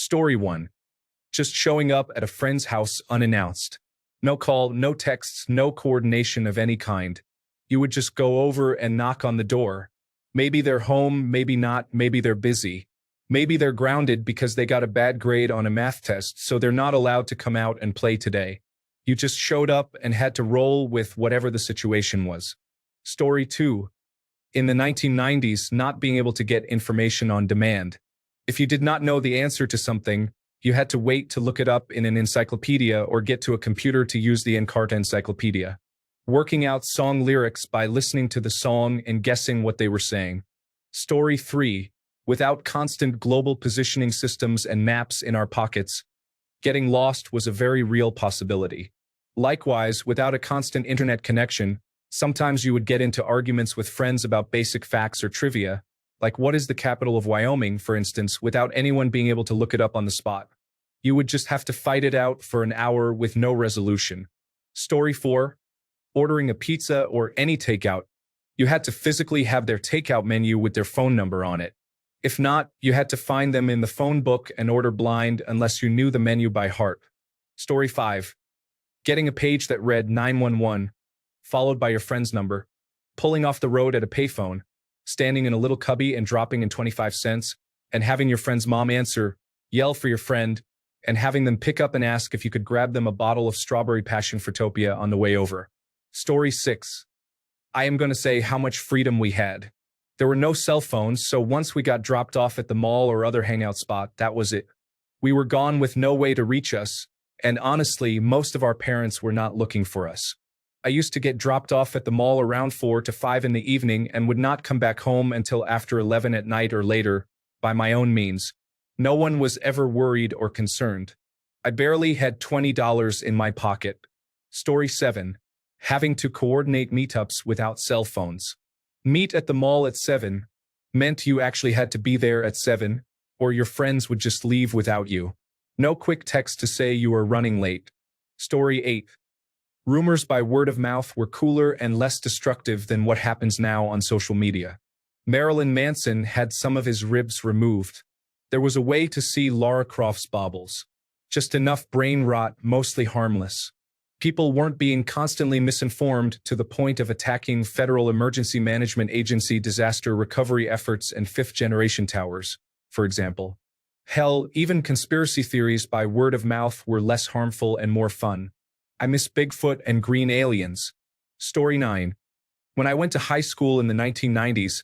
Story 1. Just showing up at a friend's house unannounced. No call, no texts, no coordination of any kind. You would just go over and knock on the door. Maybe they're home, maybe not, maybe they're busy. Maybe they're grounded because they got a bad grade on a math test, so they're not allowed to come out and play today. You just showed up and had to roll with whatever the situation was. Story 2. In the 1990s, not being able to get information on demand. If you did not know the answer to something, you had to wait to look it up in an encyclopedia or get to a computer to use the Encarta encyclopedia. Working out song lyrics by listening to the song and guessing what they were saying. Story 3. Without constant global positioning systems and maps in our pockets, getting lost was a very real possibility. Likewise, without a constant internet connection, sometimes you would get into arguments with friends about basic facts or trivia, like what is the capital of Wyoming, for instance, without anyone being able to look it up on the spot. You would just have to fight it out for an hour with no resolution. Story 4. Ordering a pizza or any takeout, you had to physically have their takeout menu with their phone number on it. If not, you had to find them in the phone book and order blind unless you knew the menu by heart. Story 5. Getting a page that read 911, followed by your friend's number, pulling off the road at a payphone, standing in a little cubby and dropping in 25 cents, and having your friend's mom answer, yell for your friend, and having them pick up and ask if you could grab them a bottle of strawberry passion fruitopia on the way over. Story 6. I am going to say how much freedom we had. There were no cell phones, so once we got dropped off at the mall or other hangout spot, that was it. We were gone with no way to reach us, and honestly, most of our parents were not looking for us. I used to get dropped off at the mall around 4 to 5 in the evening and would not come back home until after 11 at night or later, by my own means. No one was ever worried or concerned. I barely had $20 in my pocket. Story 7. Having to coordinate meetups without cell phones. Meet at the mall at 7 meant you actually had to be there at 7, or your friends would just leave without you. No quick text to say you were running late. Story 8. Rumors by word of mouth were cooler and less destructive than what happens now on social media. Marilyn Manson had some of his ribs removed. There was a way to see Lara Croft's baubles. Just enough brain rot, mostly harmless. People weren't being constantly misinformed to the point of attacking Federal Emergency Management Agency disaster recovery efforts and fifth-generation towers, for example. Hell, even conspiracy theories by word of mouth were less harmful and more fun. I miss Bigfoot and green aliens. Story 9. When I went to high school in the 1990s,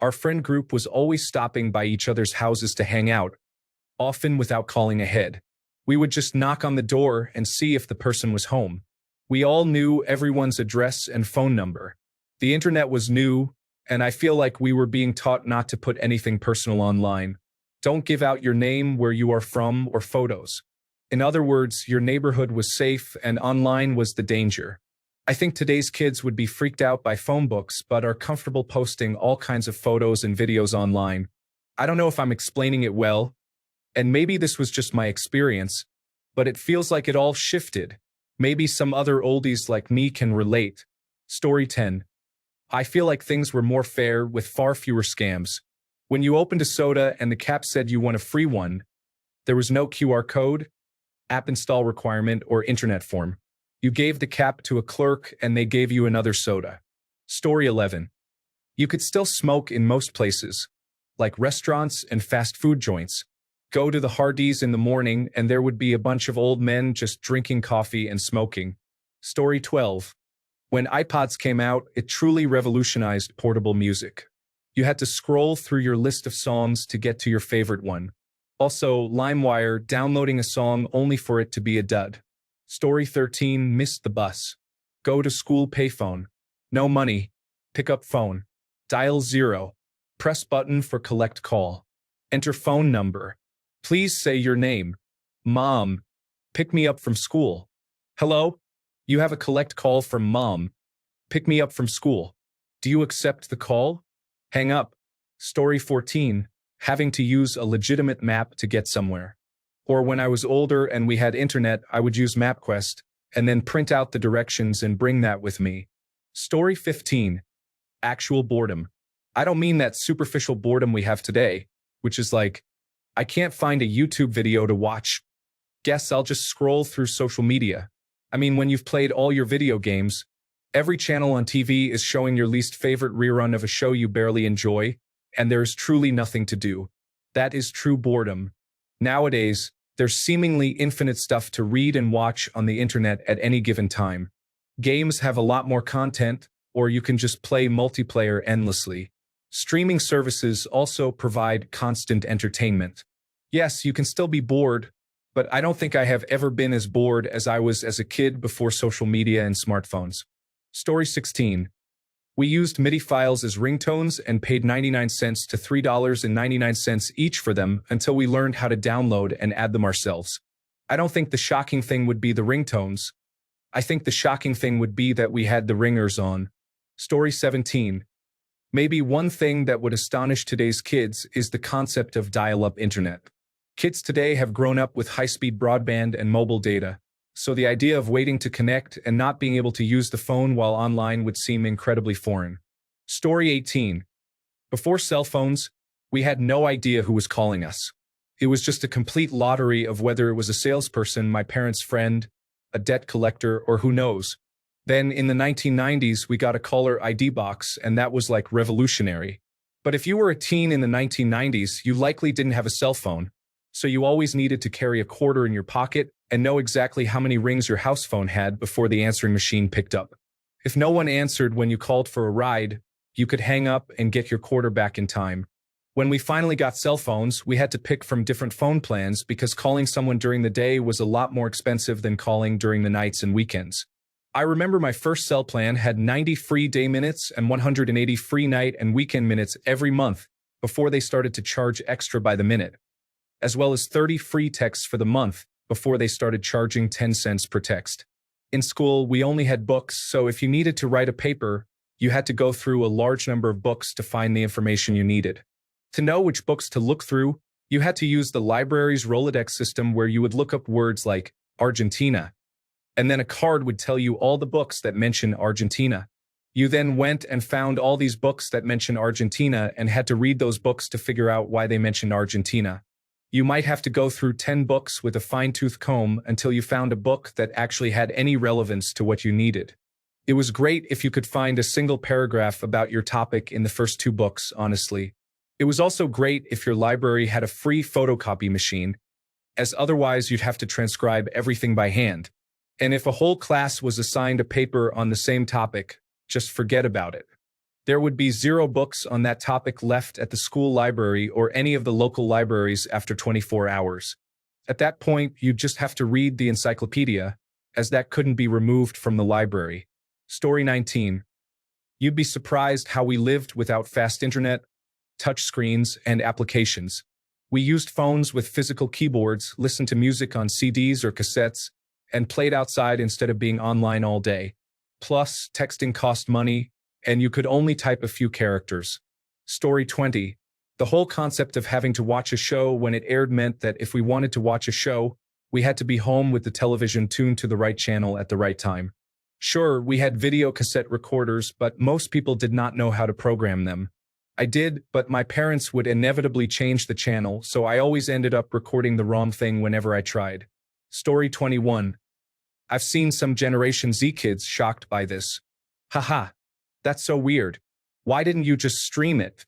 our friend group was always stopping by each other's houses to hang out, often without calling ahead. We would just knock on the door and see if the person was home. We all knew everyone's address and phone number. The internet was new, and I feel like we were being taught not to put anything personal online. Don't give out your name, where you are from, or photos. In other words, your neighborhood was safe and online was the danger. I think today's kids would be freaked out by phone books, but are comfortable posting all kinds of photos and videos online. I don't know if I'm explaining it well, and maybe this was just my experience, but it feels like it all shifted. Maybe some other oldies like me can relate. Story 10. I feel like things were more fair with far fewer scams. When you opened a soda and the cap said you want a free one, there was no QR code, app install requirement, or internet form. You gave the cap to a clerk and they gave you another soda. Story 11. You could still smoke in most places, like restaurants and fast food joints. Go to the Hardee's in the morning and there would be a bunch of old men just drinking coffee and smoking. Story 12. When iPods came out, it truly revolutionized portable music. You had to scroll through your list of songs to get to your favorite one. Also, LimeWire, downloading a song only for it to be a dud. Story 13. Missed the bus. Go to school payphone. No money. Pick up phone. Dial 0. Press button for collect call. Enter phone number. Please say your name. Mom. Pick me up from school. Hello? You have a collect call from Mom. Pick me up from school. Do you accept the call? Hang up. Story 14. Having to use a legitimate map to get somewhere. Or when I was older and we had internet, I would use MapQuest and then print out the directions and bring that with me. Story 15. Actual boredom. I don't mean that superficial boredom we have today, which is like, I can't find a YouTube video to watch. Guess I'll just scroll through social media. I mean, when you've played all your video games, every channel on TV is showing your least favorite rerun of a show you barely enjoy, and there's truly nothing to do. That is true boredom. Nowadays, there's seemingly infinite stuff to read and watch on the internet at any given time. Games have a lot more content, or you can just play multiplayer endlessly. Streaming services also provide constant entertainment. Yes, you can still be bored, but I don't think I have ever been as bored as I was as a kid before social media and smartphones. Story 16. We used MIDI files as ringtones and paid 99 cents to $3.99 each for them until we learned how to download and add them ourselves. I don't think the shocking thing would be the ringtones. I think the shocking thing would be that we had the ringers on. Story 17. Maybe one thing that would astonish today's kids is the concept of dial-up internet. Kids today have grown up with high-speed broadband and mobile data, so the idea of waiting to connect and not being able to use the phone while online would seem incredibly foreign. Story 18. Before cell phones, we had no idea who was calling us. It was just a complete lottery of whether it was a salesperson, my parents' friend, a debt collector, or who knows. Then in the 1990s, we got a caller ID box, and that was like revolutionary. But if you were a teen in the 1990s, you likely didn't have a cell phone, so you always needed to carry a quarter in your pocket and know exactly how many rings your house phone had before the answering machine picked up. If no one answered when you called for a ride, you could hang up and get your quarter back in time. When we finally got cell phones, we had to pick from different phone plans because calling someone during the day was a lot more expensive than calling during the nights and weekends. I remember my first cell plan had 90 free day minutes and 180 free night and weekend minutes every month before they started to charge extra by the minute, as well as 30 free texts for the month before they started charging 10 cents per text. In school, we only had books, so if you needed to write a paper, you had to go through a large number of books to find the information you needed. To know which books to look through, you had to use the library's Rolodex system where you would look up words like Argentina, and then a card would tell you all the books that mention Argentina. You then went and found all these books that mention Argentina and had to read those books to figure out why they mentioned Argentina. You might have to go through 10 books with a fine-tooth comb until you found a book that actually had any relevance to what you needed. It was great if you could find a single paragraph about your topic in the first 2 books, honestly. It was also great if your library had a free photocopy machine, as otherwise you'd have to transcribe everything by hand. And if a whole class was assigned a paper on the same topic, just forget about it. There would be 0 books on that topic left at the school library or any of the local libraries after 24 hours. At that point, you'd just have to read the encyclopedia, as that couldn't be removed from the library. Story 19. You'd be surprised how we lived without fast internet, touchscreens, and applications. We used phones with physical keyboards, listened to music on CDs or cassettes, and played outside instead of being online all day. Plus, texting cost money, and you could only type a few characters. Story 20. The whole concept of having to watch a show when it aired meant that if we wanted to watch a show, we had to be home with the television tuned to the right channel at the right time. Sure, we had video cassette recorders, but most people did not know how to program them. I did, but my parents would inevitably change the channel, so I always ended up recording the wrong thing whenever I tried. Story 21. I've seen some Generation Z kids shocked by this. Haha, that's so weird. Why didn't you just stream it?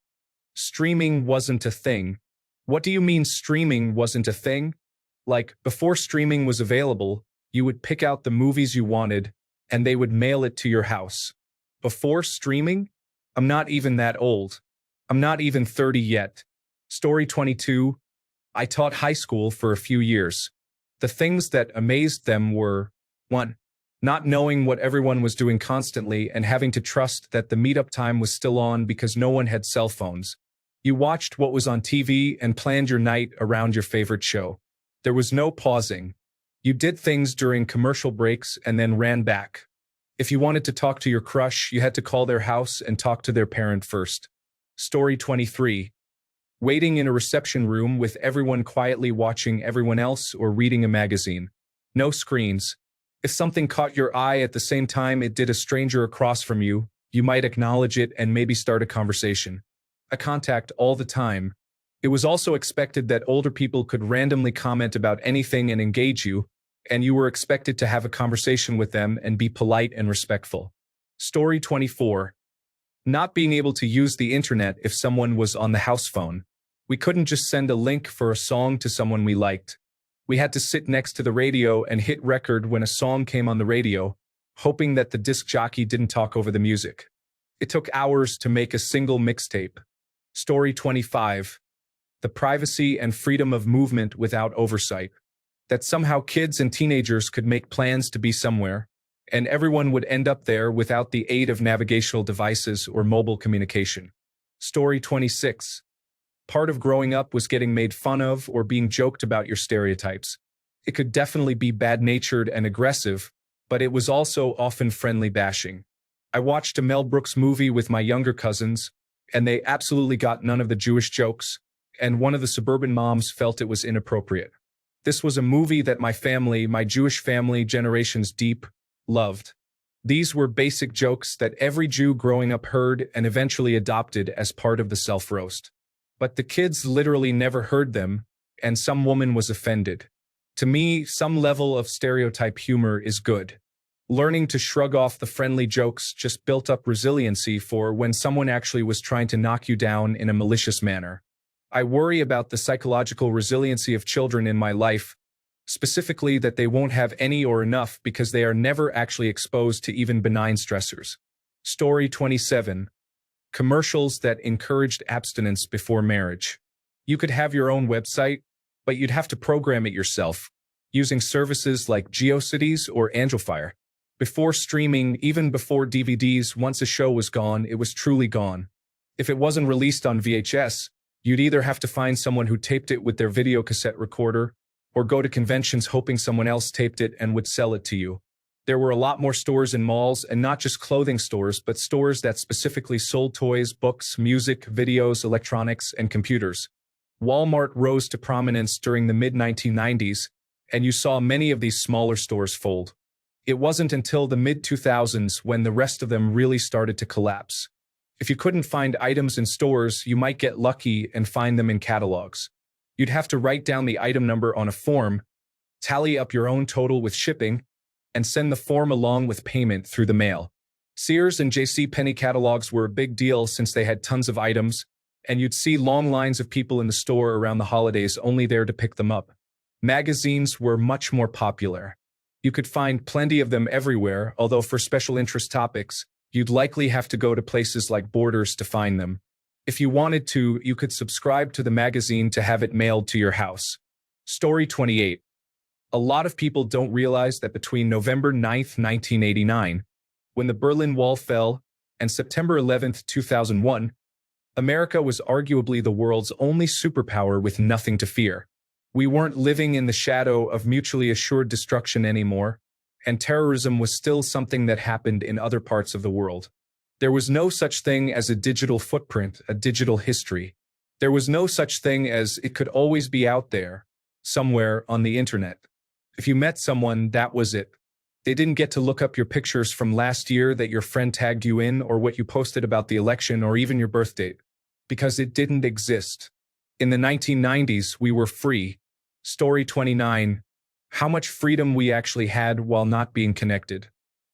Streaming wasn't a thing. What do you mean streaming wasn't a thing? Like, before streaming was available, you would pick out the movies you wanted, and they would mail it to your house. Before streaming? I'm not even that old. I'm not even 30 yet. Story 22. I taught high school for a few years. The things that amazed them were 1. Not knowing what everyone was doing constantly and having to trust that the meetup time was still on because no one had cell phones. You watched what was on TV and planned your night around your favorite show. There was no pausing. You did things during commercial breaks and then ran back. If you wanted to talk to your crush, you had to call their house and talk to their parent first. Story 23. Waiting in a reception room with everyone quietly watching everyone else or reading a magazine. No screens. If something caught your eye at the same time it did a stranger across from you, you might acknowledge it and maybe start a conversation. A contact all the time. It was also expected that older people could randomly comment about anything and engage you, and you were expected to have a conversation with them and be polite and respectful. Story 24. Not being able to use the internet if someone was on the house phone. We couldn't just send a link for a song to someone we liked. We had to sit next to the radio and hit record when a song came on the radio, hoping that the disc jockey didn't talk over the music. It took hours to make a single mixtape. Story 25. The privacy and freedom of movement without oversight. That somehow kids and teenagers could make plans to be somewhere, and everyone would end up there without the aid of navigational devices or mobile communication. Story 26. Part of growing up was getting made fun of or being joked about your stereotypes. It could definitely be bad-natured and aggressive, but it was also often friendly bashing. I watched a Mel Brooks movie with my younger cousins, and they absolutely got none of the Jewish jokes, and one of the suburban moms felt it was inappropriate. This was a movie that my family, my Jewish family, generations deep, loved. These were basic jokes that every Jew growing up heard and eventually adopted as part of the self-roast. But the kids literally never heard them, and some woman was offended. To me, some level of stereotype humor is good. Learning to shrug off the friendly jokes just built up resiliency for when someone actually was trying to knock you down in a malicious manner. I worry about the psychological resiliency of children in my life, specifically that they won't have any or enough because they are never actually exposed to even benign stressors. Story 27. Commercials that encouraged abstinence before marriage. You could have your own website, but you'd have to program it yourself, using services like GeoCities or Angelfire. Before streaming, even before DVDs, once a show was gone, it was truly gone. If it wasn't released on VHS, you'd either have to find someone who taped it with their videocassette recorder, or go to conventions hoping someone else taped it and would sell it to you. There were a lot more stores in malls, and not just clothing stores, but stores that specifically sold toys, books, music, videos, electronics, and computers. Walmart rose to prominence during the mid-1990s, and you saw many of these smaller stores fold. It wasn't until the mid-2000s when the rest of them really started to collapse. If you couldn't find items in stores, you might get lucky and find them in catalogs. You'd have to write down the item number on a form, tally up your own total with shipping, and send the form along with payment through the mail. Sears and J.C. Penney catalogs were a big deal since they had tons of items, and you'd see long lines of people in the store around the holidays only there to pick them up. Magazines were much more popular. You could find plenty of them everywhere, although for special interest topics, you'd likely have to go to places like Borders to find them. If you wanted to, you could subscribe to the magazine to have it mailed to your house. Story 28. A lot of people don't realize that between November 9th, 1989, when the Berlin Wall fell, and September 11th, 2001, America was arguably the world's only superpower with nothing to fear. We weren't living in the shadow of mutually assured destruction anymore, and terrorism was still something that happened in other parts of the world. There was no such thing as a digital footprint, a digital history. There was no such thing as it could always be out there, somewhere on the internet. If you met someone, that was it. They didn't get to look up your pictures from last year that your friend tagged you in, or what you posted about the election, or even your birth date, because it didn't exist. In the 1990s, we were free. Story 29. How much freedom we actually had while not being connected.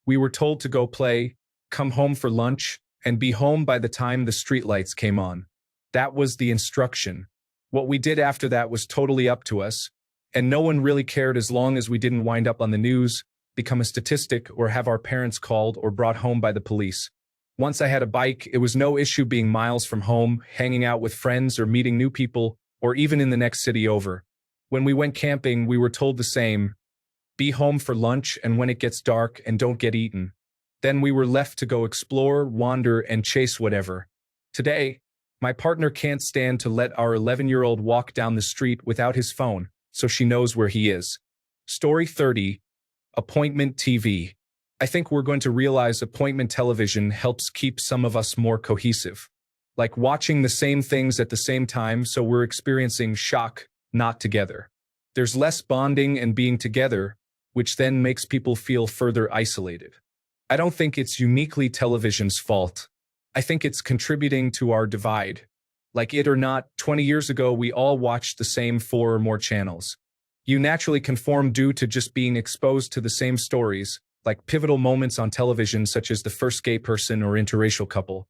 We were told to go play, come home for lunch, and be home by the time the streetlights came on. That was the instruction. What we did after that was totally up to us, and no one really cared as long as we didn't wind up on the news, become a statistic, or have our parents called or brought home by the police. Once I had a bike, it was no issue being miles from home, hanging out with friends or meeting new people, or even in the next city over. When we went camping, we were told the same. Be home for lunch and when it gets dark, and don't get eaten. Then we were left to go explore, wander, and chase whatever. Today, my partner can't stand to let our 11-year-old walk down the street without his phone, so she knows where he is. Story 30. Appointment TV. I think we're going to realize appointment television helps keep some of us more cohesive. Like watching the same things at the same time, so we're experiencing shock, not together. There's less bonding and being together, which then makes people feel further isolated. I don't think it's uniquely television's fault. I think it's contributing to our divide. Like it or not, 20 years ago, we all watched the same 4 or more channels. You naturally conform due to just being exposed to the same stories, like pivotal moments on television such as the first gay person or interracial couple.